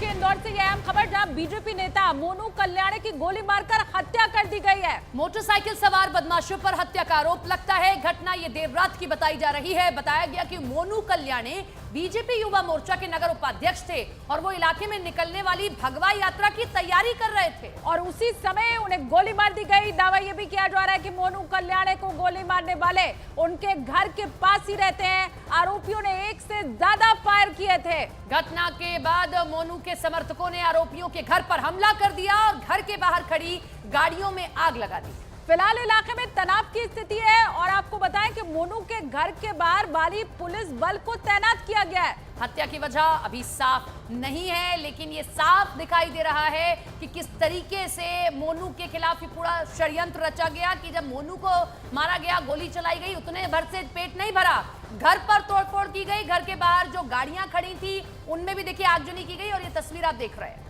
के इंदौर से यह अहम खबर जहां बीजेपी नेता मोनू कल्याणी की गोली मारकर हत्या कर दी गई है। मोटरसाइकिल सवार बदमाशों पर हत्या का आरोप लगता है। घटना ये देर रात की बताई जा रही है। बताया गया कि मोनू कल्याणी बीजेपी युवा मोर्चा के नगर उपाध्यक्ष थे और वो इलाके में निकलने वाली भगवा यात्रा की तैयारी कर रहे थे और उसी समय उन्हें गोली मार दी गई। दावा यह भी किया जा रहा है कि मोनू कल्याणी को गोली मारने वाले उनके घर के पास ही रहते हैं। आरोपियों ने एक से ज्यादा फायर किए थे। घटना के बाद मोनू के समर्थकों ने आरोपियों के घर पर हमला कर दिया और घर के बाहर खड़ी गाड़ियों में आग लगा दी। फिलहाल इलाके में तनाव की स्थिति है और आपको बताएं कि मोनू के घर के बाहर भारी पुलिस बल को तैनात किया गया है। हत्या की वजह अभी साफ नहीं है, लेकिन ये साफ दिखाई दे रहा है कि किस तरीके से मोनू के खिलाफ ये पूरा षड्यंत्र रचा गया कि जब मोनू को मारा गया, गोली चलाई गई, उतने भर से पेट नहीं भरा, घर पर तोड़फोड़ की गई। घर के बाहर जो गाड़ियां खड़ी थी उनमें भी देखिए आगजनी की गई और ये तस्वीर आप देख रहे हैं।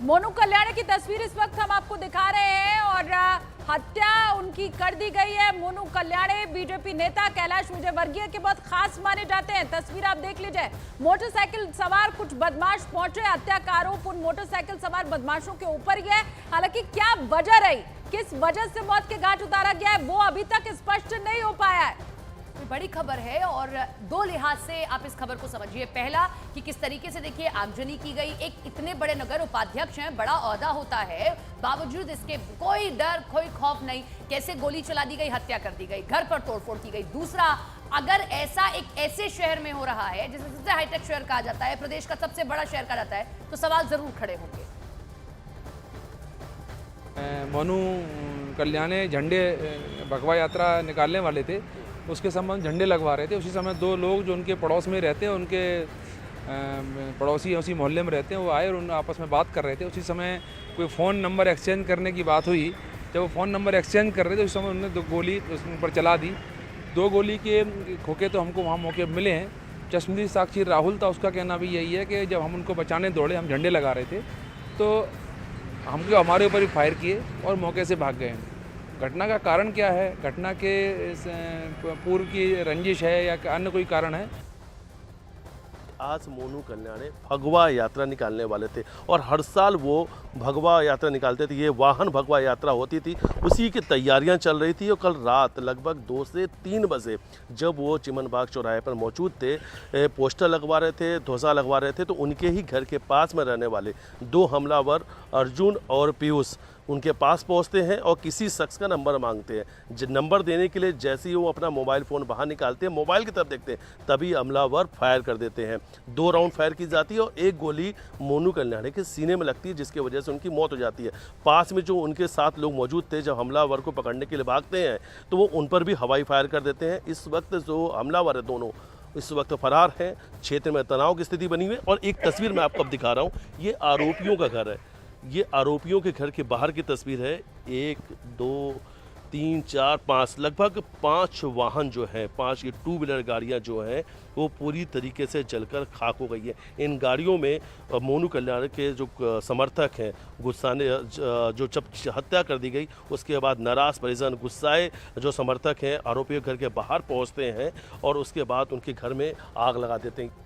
मोनू कल्याणी की तस्वीर इस वक्त हम आपको दिखा रहे हैं और हत्या उनकी कर दी गई है। मोनू कल्याणी बीजेपी नेता कैलाश विजयवर्गीय के बहुत खास माने जाते हैं। तस्वीर आप देख लीजिए। मोटरसाइकिल सवार कुछ बदमाश पहुंचे। हत्या का आरोप उन मोटरसाइकिल सवार बदमाशों के ऊपर ही है। हालांकि क्या वजह रही, किस वजह से मौत के घाट उतारा गया है, वो अभी तक स्पष्ट नहीं हो पाया है। बड़ी खबर है और दो लिहाज से आप इस खबर को समझिए। पहला कि किस तरीके से देखिए आगजनी की गई। एक इतने बड़े नगर उपाध्यक्ष हैं, बड़ा ओहदा होता है, बावजूद इसके कोई डर कोई खौफ नहीं, कैसे गोली चला दी गई, हत्या कर दी गई, घर पर तोड़फोड़ की गई। दूसरा, अगर ऐसा एक ऐसे शहर में हो रहा है जिसे सबसे हाईटेक शहर कहा जाता है, प्रदेश का सबसे बड़ा शहर कहा जाता है, तो सवाल जरूर खड़े होंगे। मोनू कल्याणी झंडे भगवा यात्रा निकालने वाले थे, उसके संबंध झंडे लगवा रहे थे। उसी समय दो लोग जो उनके पड़ोस में रहते हैं, उनके पड़ोसी उसी मोहल्ले में रहते हैं, वो आए और उन आपस में बात कर रहे थे। उसी समय कोई फ़ोन नंबर एक्सचेंज करने की बात हुई। जब वो फ़ोन नंबर एक्सचेंज कर रहे थे उस समय उन्होंने 2 गोली उसके ऊपर चला दी। 2 गोली के खोखे तो हमको वहाँ मौके पर मिले हैं। चश्मदीद साक्षी राहुल था, उसका कहना भी यही है कि जब हम उनको बचाने दौड़े, हम झंडे लगा रहे थे, तो हमको हमारे ऊपर ही फायर किए और मौके से भाग गए। घटना का कारण क्या है, घटना के पूर्व की रंजिश है या अन्य कोई कारण है? आज मोनू कल्याणी भगवा यात्रा निकालने वाले थे और हर साल वो भगवा यात्रा निकालते थे। ये वाहन भगवा यात्रा होती थी, उसी की तैयारियां चल रही थी। और कल रात लगभग 2 से 3 बजे जब वो चिमन बाग चौराहे पर मौजूद थे, पोस्टर लगवा रहे थे, ध्वजा लगवा रहे थे, तो उनके ही घर के पास में रहने वाले 2 हमलावर अर्जुन और पीयूष उनके पास पहुंचते हैं और किसी शख्स का नंबर मांगते हैं। नंबर देने के लिए जैसे ही वो अपना मोबाइल फ़ोन बाहर निकालते हैं, मोबाइल की तरफ देखते हैं, तभी हमलावर फायर कर देते हैं। 2 राउंड फायर की जाती है और 1 गोली मोनू कल्याणी के सीने में लगती है, जिसकी वजह से उनकी मौत हो जाती है। पास में जो उनके साथ लोग मौजूद थे, जब हमलावर को पकड़ने के लिए भागते हैं तो वो उन पर भी हवाई फायर कर देते हैं। इस वक्त जो हमलावर है दोनों इस वक्त फरार हैं। क्षेत्र में तनाव की स्थिति बनी हुई है और एक तस्वीर मैं आपको अब दिखा रहा हूँ, ये आरोपियों का घर है। ये आरोपियों के घर के बाहर की तस्वीर है। 1 2 3 4 5 लगभग 5 वाहन जो हैं, 5 ये 2 व्हीलर गाड़ियां जो हैं, वो पूरी तरीके से जलकर खाक हो गई है। इन गाड़ियों में मोनू कल्याणी के जो समर्थक हैं, गुस्साने जो जब हत्या कर दी गई उसके बाद नाराज परिजन, गुस्साए जो समर्थक हैं, आरोपियों के घर के बाहर पहुंचते हैं और उसके बाद उनके घर में आग लगा देते हैं।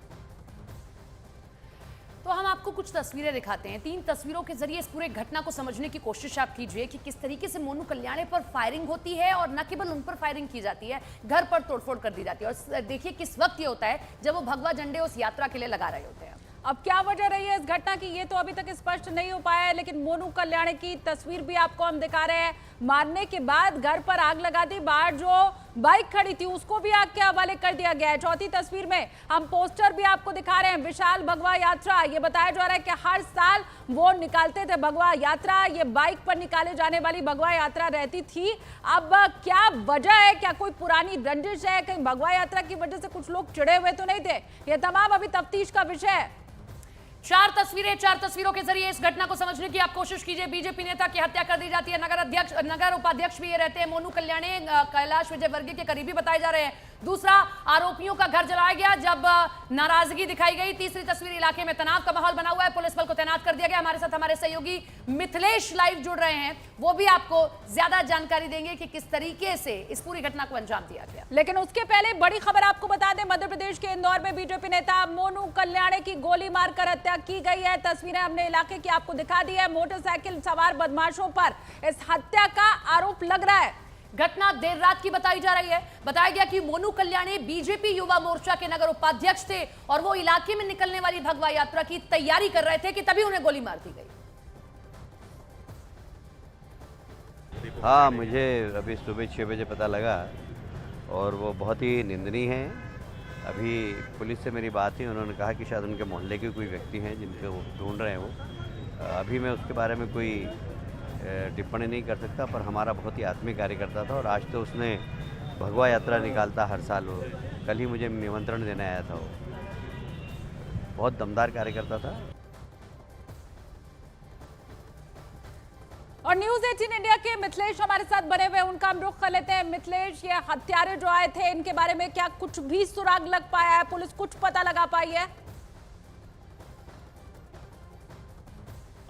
तो हम आपको कुछ तस्वीरें दिखाते हैं। 3 तस्वीरों के जरिए इस पूरे घटना को समझने की कोशिश आप कीजिए कि किस तरीके से मोनू कल्याणी पर फायरिंग होती है और न केवल उन पर फायरिंग की जाती है, घर पर तोड़फोड़ कर दी जाती है। और देखिए किस वक्त ये होता है जब वो भगवा झंडे उस यात्रा के लिए लगा रहे होते हैं। अब क्या वजह रही है इस घटना की, ये तो अभी तक स्पष्ट नहीं हो पाया है, लेकिन मोनू कल्याणी की तस्वीर भी आपको हम दिखा रहे हैं। मारने के बाद घर पर आग लगा दी, बाहर जो बाइक खड़ी थी उसको भी आग के हवाले कर दिया गया है। 4थी तस्वीर में हम पोस्टर भी आपको दिखा रहे हैं, विशाल भगवा यात्रा। ये बताया जा रहा है कि हर साल वो निकालते थे भगवा यात्रा, ये बाइक पर निकाले जाने वाली भगवा यात्रा रहती थी। अब क्या वजह है, क्या कोई पुरानी रंजिश है, कहीं भगवा यात्रा की वजह से कुछ लोग चिढ़े हुए तो नहीं थे? ये तमाम अभी तफ्तीश का विषय है। 4 तस्वीरों के जरिए इस घटना को समझने की आप कोशिश कीजिए। बीजेपी नेता की हत्या कर दी जाती है। नगर उपाध्यक्ष भी ये रहते हैं मोनू कल्याणी, कैलाश विजयवर्गीय के करीबी बताए जा रहे हैं। दूसरा, आरोपियों का घर जलाया गया जब नाराजगी दिखाई गई। तीसरी तस्वीर, इलाके में तनाव का माहौल बना हुआ है, पुलिस बल को तैनात कर दिया गया। हमारे साथ हमारे सहयोगी मिथिलेश लाइव जुड़ रहे हैं, वो भी आपको ज्यादा जानकारी देंगे कि किस तरीके से इस पूरी घटना को अंजाम दिया गया। लेकिन उसके पहले बड़ी खबर आपको बता दें, मध्य प्रदेश के इंदौर में बीजेपी नेता मोनू कल्याणी की गोली मारकर हत्या की गई है। तस्वीरें हमने इलाके की आपको दिखा दी है। मोटरसाइकिल सवार बदमाशों पर इस हत्या का आरोप लग रहा है। घटना देर रात की बताई जा रही है। बताया गया कि मोनू कल्याणी बीजेपी युवा मोर्चा के नगर उपाध्यक्ष थे और वो इलाके में निकलने वाली भगवा यात्रा की तैयारी कर रहे थे कि तभी उन्हें गोली मार दी गई। हाँ, मुझे अभी सुबह 6 बजे पता लगा और वो बहुत ही निंदनीय है। अभी पुलिस से मेरी बात हुई, उन्होंने कहा कि शायद उनके मोहल्ले के कोई व्यक्ति हैं जिनको वो ढूंढ रहे हैं। वो अभी मैं उसके बारे में कोई टिप्पणी नहीं कर सकता, पर हमारा बहुत ही आत्मीय कार्यकर्ता था और आज तो उसने भगवा यात्रा निकालता हर साल। वो कल ही मुझे निमंत्रण देने आया था। वो बहुत दमदार कार्यकर्ता था। और न्यूज़ 18 इंडिया के मिथिलेश हमारे साथ बने हुए, उनका हम रुख कर लेते हैं। मिथिलेश, ये हत्यारे जो आए थे, इनके बारे में क्या कुछ भी सुराग लग पाया है? पुलिस कुछ पता लगा पाई है?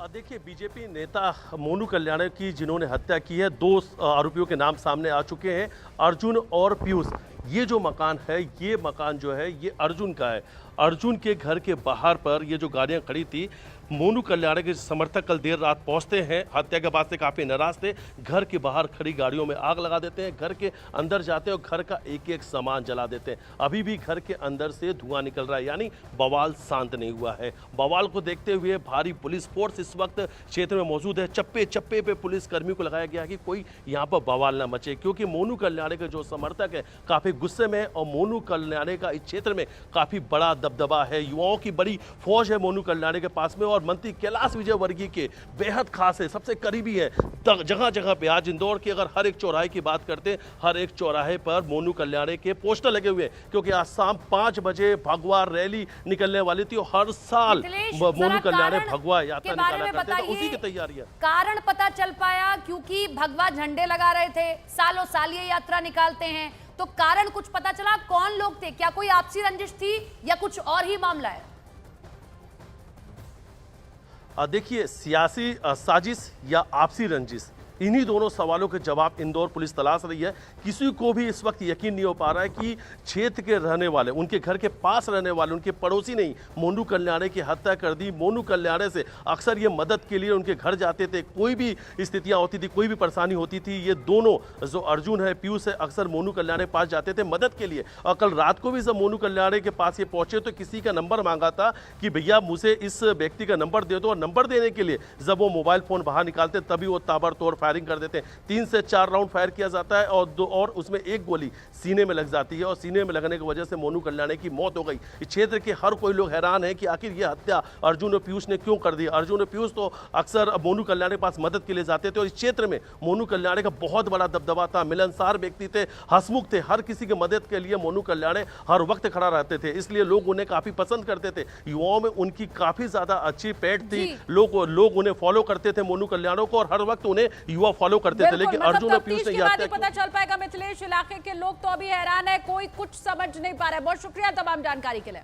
देखिए, बीजेपी नेता मोनू कल्याणी की जिन्होंने हत्या की है, 2 आरोपियों के नाम सामने आ चुके हैं, अर्जुन और पीयूष। ये जो मकान है, ये मकान जो है ये अर्जुन का है। अर्जुन के घर के बाहर पर ये जो गाड़ियां खड़ी थी, मोनू कल्याणी के समर्थक कल देर रात पहुंचते हैं। हत्या के बाद से काफ़ी नाराज थे। घर के बाहर खड़ी गाड़ियों में आग लगा देते हैं, घर के अंदर जाते हैं और घर का एक एक सामान जला देते हैं। अभी भी घर के अंदर से धुआं निकल रहा है, यानी बवाल शांत नहीं हुआ है। बवाल को देखते हुए भारी पुलिस फोर्स इस वक्त क्षेत्र में मौजूद है। चप्पे चप्पे पे पुलिस कर्मियों को लगाया गया है कि कोई यहाँ पर बवाल ना मचे, क्योंकि मोनू कल्याणी के जो समर्थक है काफ़ी गुस्से में और मोनू कल्याणी का इस क्षेत्र में काफ़ी बड़ा दबदबा है। युवाओं की बड़ी फौज है मोनू कल्याणी के पास में और मंत्री कैलाश विजयवर्गीय के बेहद खास है, सबसे करीबी है। जगह जगह पे आज इंदौर की अगर हर एक चौराहे की बात करते हैं, हर एक चौराहे पर मोनू कल्याणी के पोस्टर लगे हुए हैं, क्योंकि आज शाम 5 बजे भगवा रैली निकलने वाली थी और हर साल मोनू कल्याणी भगवा यात्रा निकाला करते थे, उसी की तैयारी है। कारण पता चल पाया, क्योंकि भगवा झंडे लगा रहे थे, सालों साल ये यात्रा निकालते हैं, तो कारण कुछ पता चला? कौन लोग थे? क्या कोई आपसी रंजिश थी या कुछ और ही मामला है? देखिए, सियासी साजिश या आपसी रंजिश, इन्हीं दोनों सवालों के जवाब इंदौर पुलिस तलाश रही है। किसी को भी इस वक्त यकीन नहीं हो पा रहा है कि क्षेत्र के रहने वाले, उनके घर के पास रहने वाले, उनके पड़ोसी नहीं मोनू कल्याणी की हत्या कर दी। मोनू कल्याणी से अक्सर ये मदद के लिए उनके घर जाते थे, कोई भी स्थितियां होती थी, कोई भी परेशानी होती थी, ये दोनों जो अर्जुन है, पीयूष है, अक्सर मोनू कल्याणी के पास जाते थे मदद के लिए। और कल रात को भी जब मोनू कल्याणी के पास ये पहुंचे तो किसी का नंबर मांगा था कि भैया मुझे इस व्यक्ति का नंबर दे दो, और नंबर देने के लिए जब वो मोबाइल फोन बाहर निकालते तभी वो ताबड़तोड़ फायरिंग कर देते हैं। 3 से 4 राउंड फायर किया जाता है और उसमें एक गोली सीने में लग जाती है और सीने में लगने की वजह से मोनू कल्याणी की मौत हो गई। इस क्षेत्र के हर कोई लोग हैरान है कि आखिर ये हत्या अर्जुन और पीयूष ने क्यों कर दी। अर्जुन और पीयूष तो अक्सर मोनू कल्याणी के पास मदद के लिए जाते थे और इस क्षेत्र में मोनू कल्याणी का बहुत बड़ा दबदबा था, मिलनसार व्यक्ति थे, हंसमुख थे, हर किसी की मदद के लिए मोनू कल्याणी हर वक्त खड़ा रहते थे, इसलिए लोग उन्हें काफी पसंद करते थे। युवाओं में उनकी काफी ज्यादा अच्छी पैठ थी, लोग उन्हें फॉलो करते थे मोनू कल्याणी को, और हर वक्त उन्हें युवा फॉलो करते थे। लेकिन अर्जुन और पीयूष ने यह हत्या पता चल पाएगा। मिथिलेश, इलाके के लोग तो अभी हैरान है, कोई कुछ समझ नहीं पा रहा है। बहुत शुक्रिया तमाम जानकारी के लिए।